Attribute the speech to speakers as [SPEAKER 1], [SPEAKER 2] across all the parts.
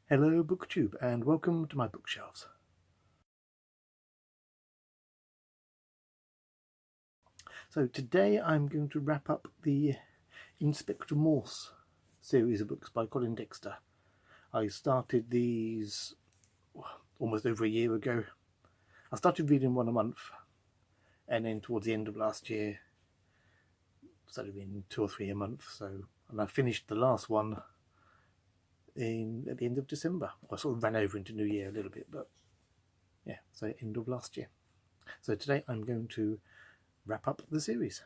[SPEAKER 1] Hello Booktube and welcome to my bookshelves. So today I'm going to wrap up the Inspector Morse series of books by Colin Dexter. I started these almost over a year ago. I started reading one a month, and then towards the end of last year started reading 2 or 3 a month. And I finished the last one at the end of December. I sort of ran over into New Year a little bit, but yeah, so end of last year. So today I'm going to wrap up the series.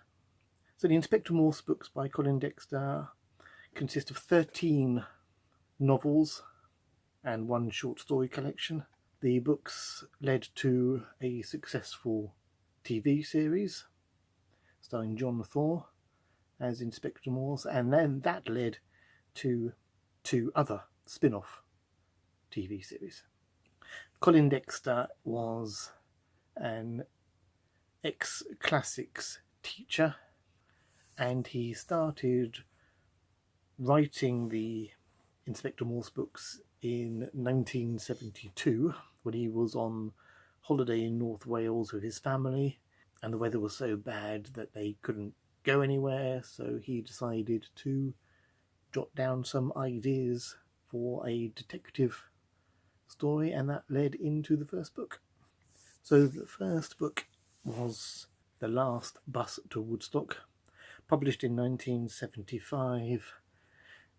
[SPEAKER 1] So the Inspector Morse books by Colin Dexter consist of 13 novels and 1 short story collection. The books led to a successful TV series starring John Thor as Inspector Morse, and then that led to 2 other spin-off TV series. Colin Dexter was an ex-classics teacher, and he started writing the Inspector Morse books in 1972 when he was on holiday in North Wales with his family, and the weather was so bad that they couldn't go anywhere, so he decided to jot down some ideas for a detective story, and that led into the first book. So the first book was The Last Bus to Woodstock, published in 1975.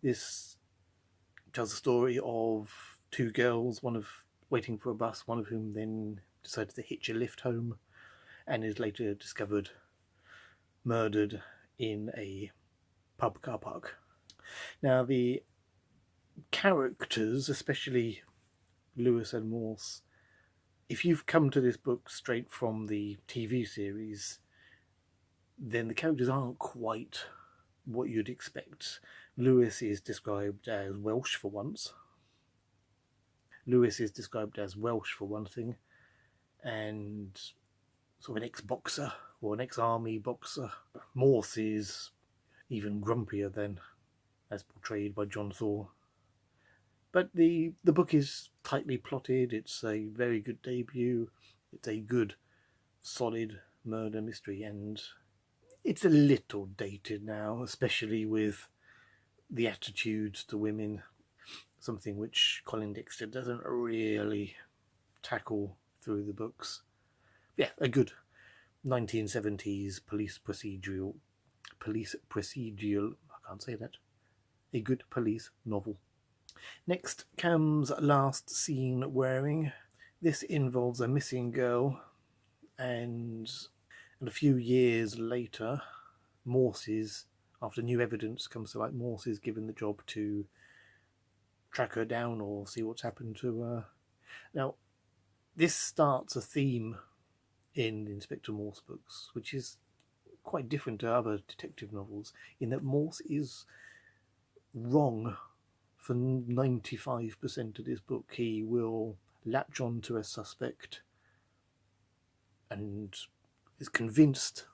[SPEAKER 1] This tells the story of 2 girls, one of waiting for a bus, one of whom then decided to hitch a lift home and is later discovered murdered in a pub car park. Now the characters, especially Lewis and Morse, if you've come to this book straight from the TV series, then the characters aren't quite what you'd expect. Lewis is described as Welsh for once. Lewis is described as Welsh for one thing, and sort of an ex-boxer or an ex-army boxer. Morse is even grumpier than as portrayed by John Thor. But the book is tightly plotted. It's a very good debut. It's a good, solid murder mystery, and it's a little dated now, especially with the attitudes to women, something which Colin Dexter doesn't really tackle through the books. Yeah, a good 1970s police procedural, I can't say that, a good police novel. Next comes Last Seen Wearing. This involves a missing girl, and a few years later, after new evidence comes to light, Morse is given the job to track her down or see what's happened to her. Now, this starts a theme in the Inspector Morse books, which is quite different to other detective novels, in that Morse is wrong for 95% of this book. He will latch on to a suspect and is convinced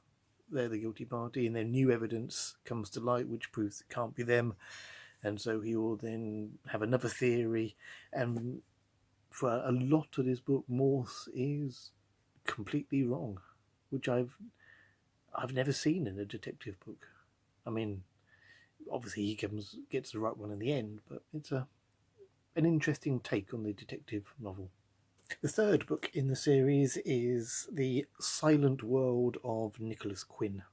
[SPEAKER 1] they're the guilty party, and then new evidence comes to light which proves it can't be them, and so he will then have another theory. And for a lot of this book, Morse is completely wrong, which I've never seen in a detective book. I mean, obviously he gets the right one in the end, but it's an interesting take on the detective novel. The third book in the series is The Silent World of Nicholas Quinn.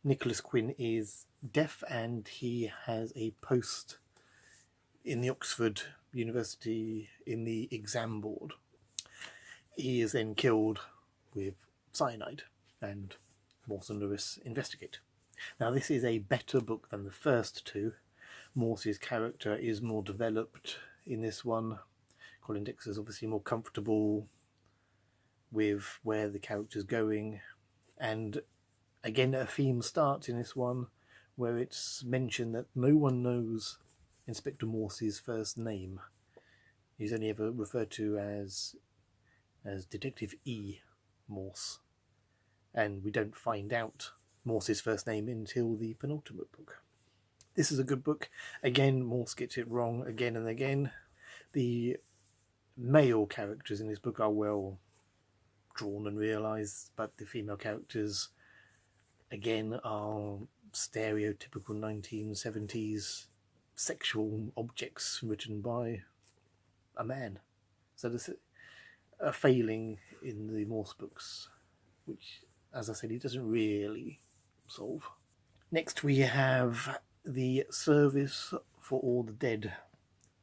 [SPEAKER 1] Nicholas Quinn is deaf, and he has a post in the Oxford University in the exam board. He is then killed with cyanide, and Morse and Lewis investigate. Now, this is a better book than the first 2. Morse's character is more developed in this one. Colin Dexter is obviously more comfortable with where the character's going. And again, a theme starts in this one where it's mentioned that no one knows Inspector Morse's first name. He's only ever referred to as Detective E. Morse. And we don't find out Morse's first name until the penultimate book. This is a good book. Again, Morse gets it wrong again and again, The male characters in this book are well drawn and realised, but the female characters, again, are stereotypical 1970s sexual objects written by a man. So there's a failing in the Morse books, which, as I said, he doesn't really solve. Next we have the Service for All the Dead.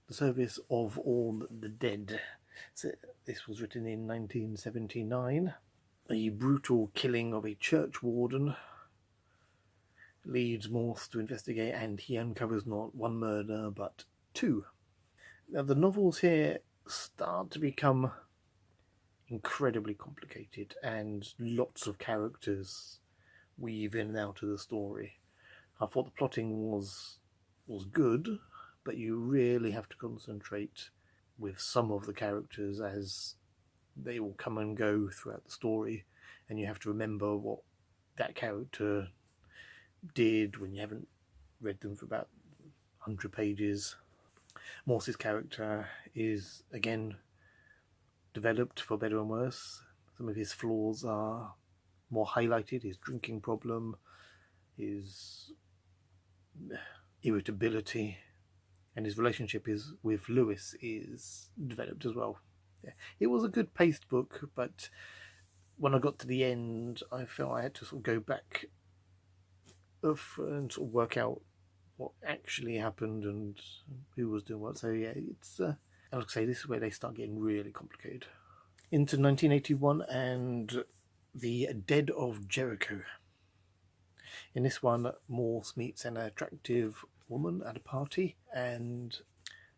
[SPEAKER 1] The Service of All the Dead. So this was written in 1979. A brutal killing of a church warden leads Morse to investigate, and he uncovers not one murder but two. Now the novels here start to become incredibly complicated, and lots of characters weave in and out of the story. I thought the plotting was good, but you really have to concentrate with some of the characters as they will come and go throughout the story, and you have to remember what that character did when you haven't read them for about 100 pages. Morse's character is, again, developed for better and worse. Some of his flaws are more highlighted: his drinking problem, his irritability, and his relationship with Lewis is developed as well. Yeah. It was a good paced book, but when I got to the end, I felt I had to sort of go back and sort of work out what actually happened and who was doing what. So yeah, it's like I say, this is where they start getting really complicated. Into 1981 and the Dead of Jericho. In this one, Morse meets an attractive woman at a party, and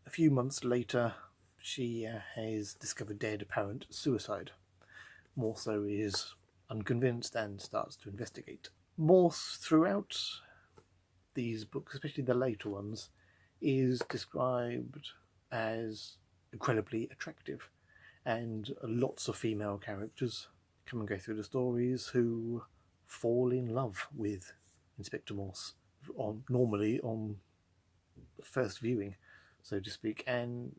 [SPEAKER 1] a few months later she has discovered dead, apparent suicide. Morse is unconvinced and starts to investigate. Morse, throughout these books, especially the later ones, is described as incredibly attractive, and lots of female characters come and go through the stories who fall in love with Inspector Morse, normally on first viewing, so to speak. And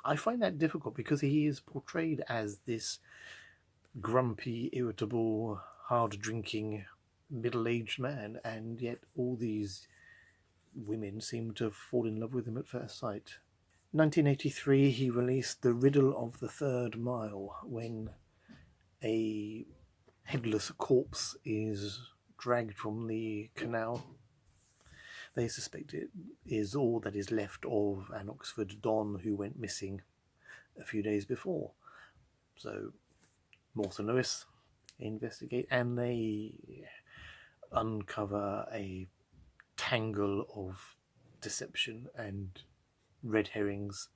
[SPEAKER 1] I find that difficult because he is portrayed as this grumpy, irritable, hard-drinking, middle-aged man, and yet all these women seem to fall in love with him at first sight. 1983, he released The Riddle of the Third Mile, when a headless corpse is dragged from the canal. They suspect it is all that is left of an Oxford Don who went missing a few days before. So Morse and Lewis investigate, and they uncover a tangle of deception and red herrings.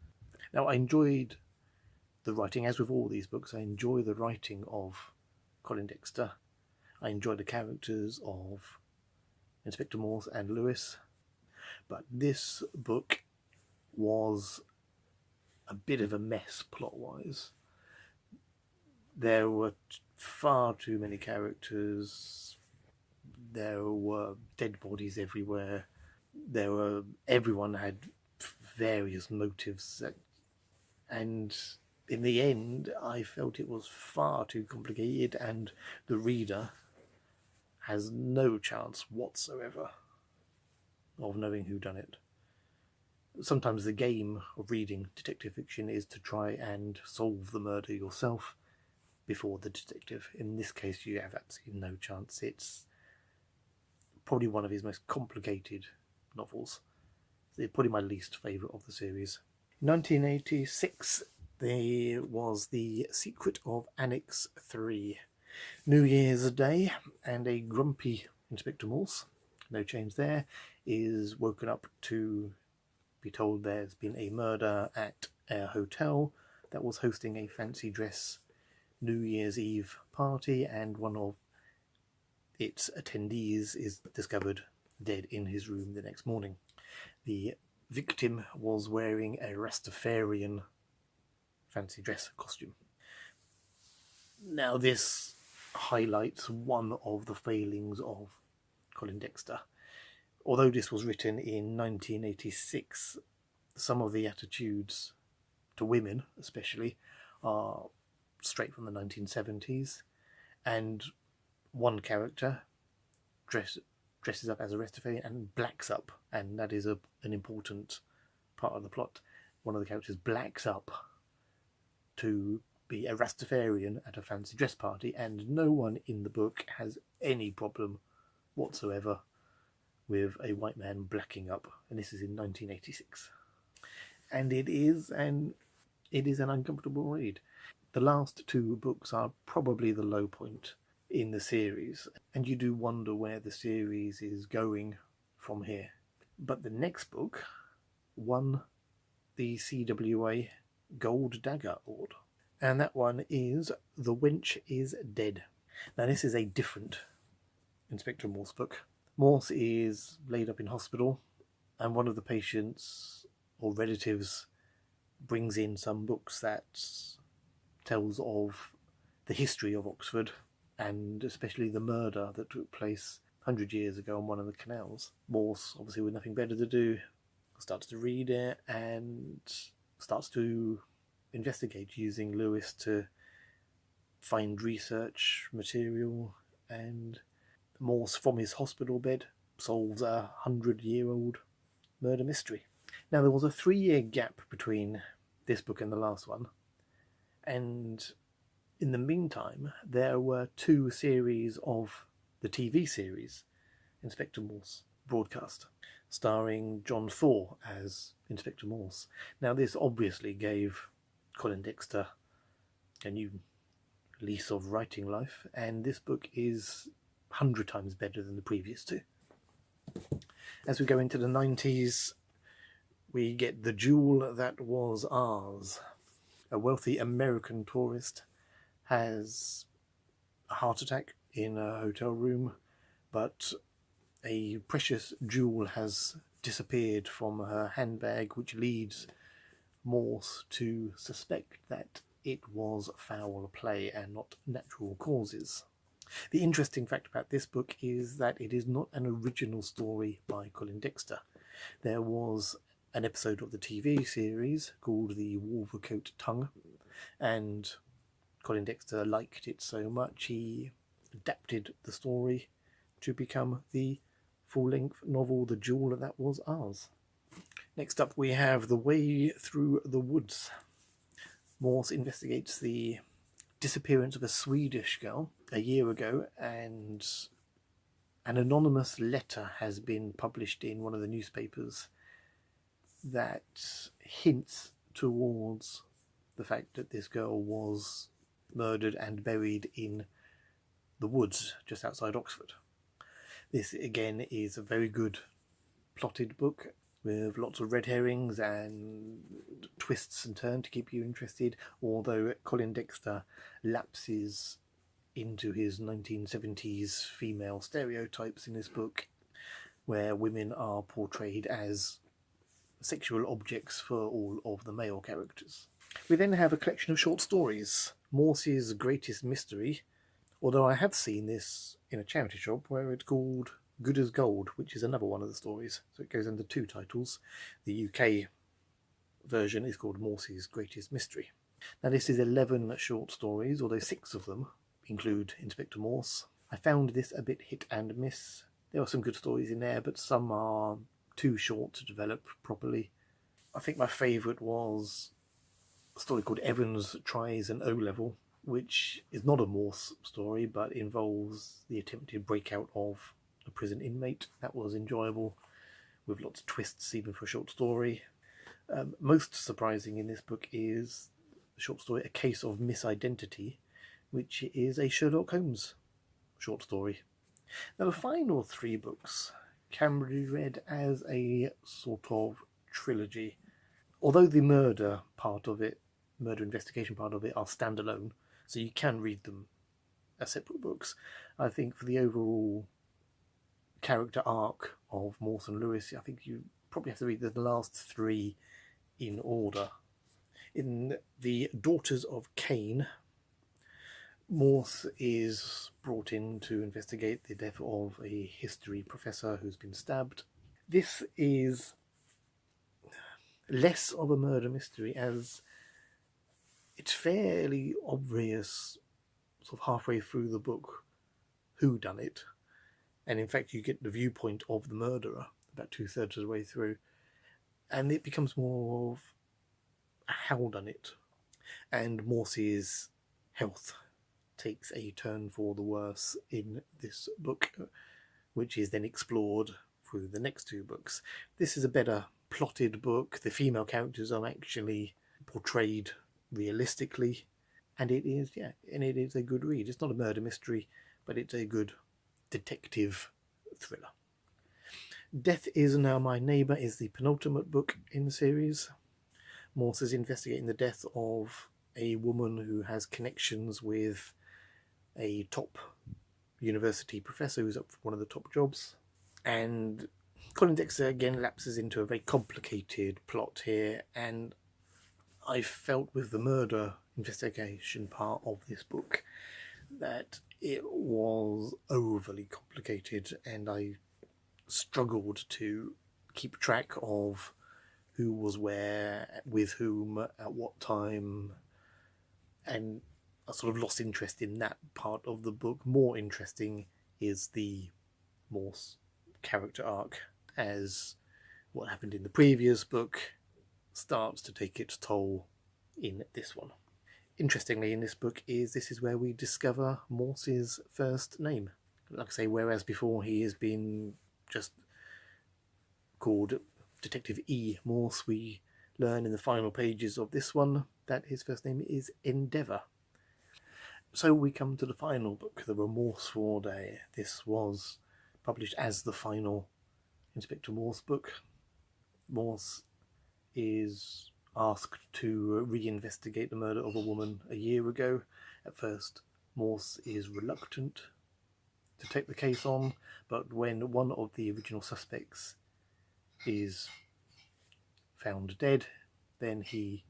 [SPEAKER 1] Now, I enjoyed the writing, as with all these books. I enjoy the writing of Colin Dexter. I enjoy the characters of Inspector Morse and Lewis. But this book was a bit of a mess plot-wise. There were far too many characters. There were dead bodies everywhere. Everyone had various motives, and in the end I felt it was far too complicated, and the reader has no chance whatsoever of knowing who done it. Sometimes the game of reading detective fiction is to try and solve the murder yourself before the detective. In this case, you have absolutely no chance. It's probably one of his most complicated novels. It's probably my least favourite of the series. 1986, there was The Secret of Annexe 3. New Year's Day, and a grumpy Inspector Morse, no change there, is woken up to be told there's been a murder at a hotel that was hosting a fancy dress New Year's Eve party, and one of its attendees is discovered dead in his room the next morning. The victim was wearing a Rastafarian fancy dress costume. Now, this highlights one of the failings of Colin Dexter. Although this was written in 1986, some of the attitudes to women especially are straight from the 1970s, and one character dresses up as a Rastafarian and blacks up, and that is an important part of the plot. One of the characters blacks up to be a Rastafarian at a fancy dress party, and no one in the book has any problem whatsoever with a white man blacking up, and this is in 1986. And it is an uncomfortable read. The last two books are probably the low point in the series, and you do wonder where the series is going from here. But the next book won the CWA Gold Dagger Award, and that one is The Winch Is Dead. Now this is a different Inspector Morse book. Morse is laid up in hospital, and one of the patients or relatives brings in some books that tells of the history of Oxford, and especially the murder that took place 100 years ago on one of the canals. Morse, obviously with nothing better to do, starts to read it and starts to investigate, using Lewis to find research material, and Morse from his hospital bed solves a 100-year-old murder mystery. Now there was a 3-year gap between this book and the last one, and in the meantime there were 2 series of the TV series Inspector Morse broadcast, starring John Thor as Inspector Morse. Now this obviously gave Colin Dexter a new lease of writing life, and this book is 100 times better than the previous 2. As we go into the 90s, we get The Jewel That Was Ours. A wealthy American tourist has a heart attack in a hotel room, but a precious jewel has disappeared from her handbag, which leads Morse to suspect that it was foul play and not natural causes. The interesting fact about this book is that it is not an original story by Colin Dexter. There was an episode of the TV series called The Wolvercote Tongue, and Colin Dexter liked it so much he adapted the story to become the full-length novel The Jewel That Was Ours. Next up we have The Way Through the Woods. Morse investigates the disappearance of a Swedish girl a year ago, and an anonymous letter has been published in one of the newspapers that hints towards the fact that this girl was murdered and buried in the woods just outside Oxford. This again is a very good plotted book with lots of red herrings and twists and turns to keep you interested, although Colin Dexter lapses into his 1970s female stereotypes in this book, where women are portrayed as sexual objects for all of the male characters. We then have a collection of short stories, Morse's Greatest Mystery, although I have seen this in a charity shop where it's called Good as Gold, which is another one of the stories, so it goes under 2 titles. The UK version is called Morse's Greatest Mystery. Now this is 11 short stories, although 6 of them include Inspector Morse. I found this a bit hit and miss. There are some good stories in there, but some are too short to develop properly. I think my favourite was a story called Evans Tries an O-Level, which is not a Morse story, but involves the attempted breakout of a prison inmate. That was enjoyable, with lots of twists even for a short story. Most surprising in this book is the short story A Case of Misidentity, which is a Sherlock Holmes short story. Now the final 3 books can be read as a sort of trilogy. Although the murder investigation part of it are standalone, so you can read them as separate books, I think for the overall character arc of Morse and Lewis, I think you probably have to read the last 3 in order. In the Daughters of Cain, Morse is brought in to investigate the death of a history professor who's been stabbed. This is less of a murder mystery, as it's fairly obvious sort of halfway through the book who done it, and in fact you get the viewpoint of the murderer about 2/3 of the way through, and it becomes more of a how done it, and Morse's health takes a turn for the worse in this book, which is then explored through the next two books. This is a better plotted book. The female characters are actually portrayed realistically, and it is a good read. It's not a murder mystery, but it's a good detective thriller. Death Is Now My Neighbour is the penultimate book in the series. Morse is investigating the death of a woman who has connections with a top university professor who's up for one of the top jobs. And Colin Dexter again lapses into a very complicated plot here, and I felt with the murder investigation part of this book that it was overly complicated, and I struggled to keep track of who was where, with whom, at what time, and I sort of lost interest in that part of the book. More interesting is the Morse character arc, as what happened in the previous book starts to take its toll in this one. Interestingly, in this book this is where we discover Morse's first name. Like I say, whereas before he has been just called Detective E. Morse, we learn in the final pages of this one that his first name is Endeavour. So we come to the final book, The Remorseful Day. This was published as the final Inspector Morse book. Morse is asked to reinvestigate the murder of a woman a year ago. At first, Morse is reluctant to take the case on, but when one of the original suspects is found dead, then he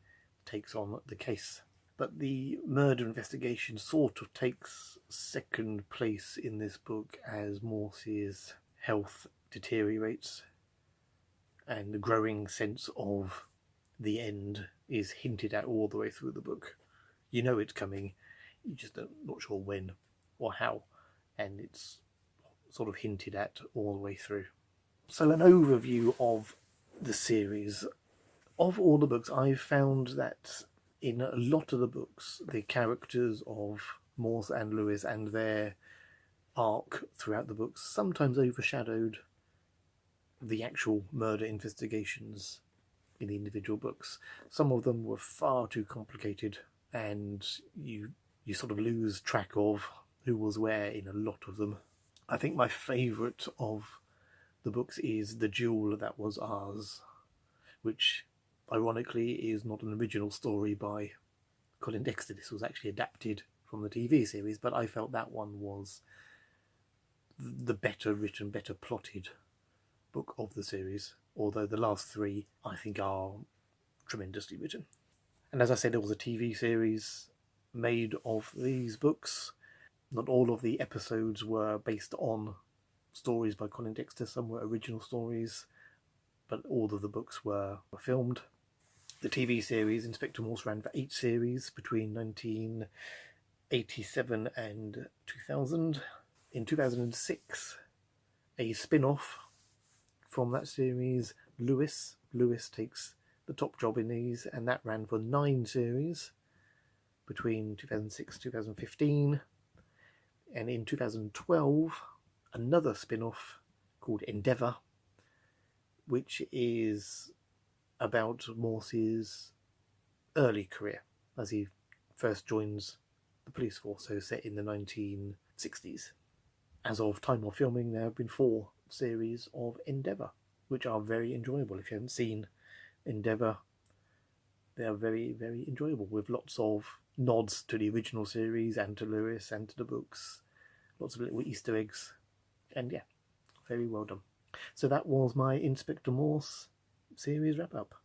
[SPEAKER 1] takes on the case. But the murder investigation sort of takes second place in this book as Morse's health deteriorates, and the growing sense of the end is hinted at all the way through the book. You know it's coming, you just not sure when or how, and it's sort of hinted at all the way through. So an overview of the series. Of all the books, I've found that in a lot of the books, the characters of Morse and Lewis and their arc throughout the books sometimes overshadowed the actual murder investigations in the individual books. Some of them were far too complicated, and you sort of lose track of who was where in a lot of them. I think my favourite of the books is The Jewel That Was Ours, which ironically is not an original story by Colin Dexter. This was actually adapted from the TV series, but I felt that one was the better written, better plotted book of the series, although the last three I think are tremendously written. And as I said, there was a TV series made of these books. Not all of the episodes were based on stories by Colin Dexter, some were original stories, but all of the books were filmed. The TV series, Inspector Morse, ran for 8 series between 1987 and 2000. In 2006, a spin-off from that series, Lewis takes the top job in these, and that ran for 9 series between 2006 and 2015. And in 2012, another spin-off called Endeavour, which is about Morse's early career as he first joins the police force, so set in the 1960s. As of time of filming, there have been 4 series of Endeavour, which are very enjoyable. If you haven't seen Endeavour, they are very, very enjoyable, with lots of nods to the original series and to Lewis and to the books, lots of little Easter eggs, and yeah, very well done. So that was my Inspector Morse series wrap up.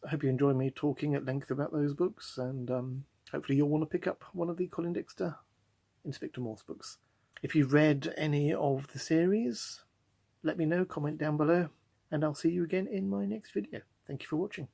[SPEAKER 1] I hope you enjoy me talking at length about those books, and hopefully you'll want to pick up one of the Colin Dexter Inspector Morse books. If you've read any of the series, let me know, comment down below, and I'll see you again in my next video. Thank you for watching.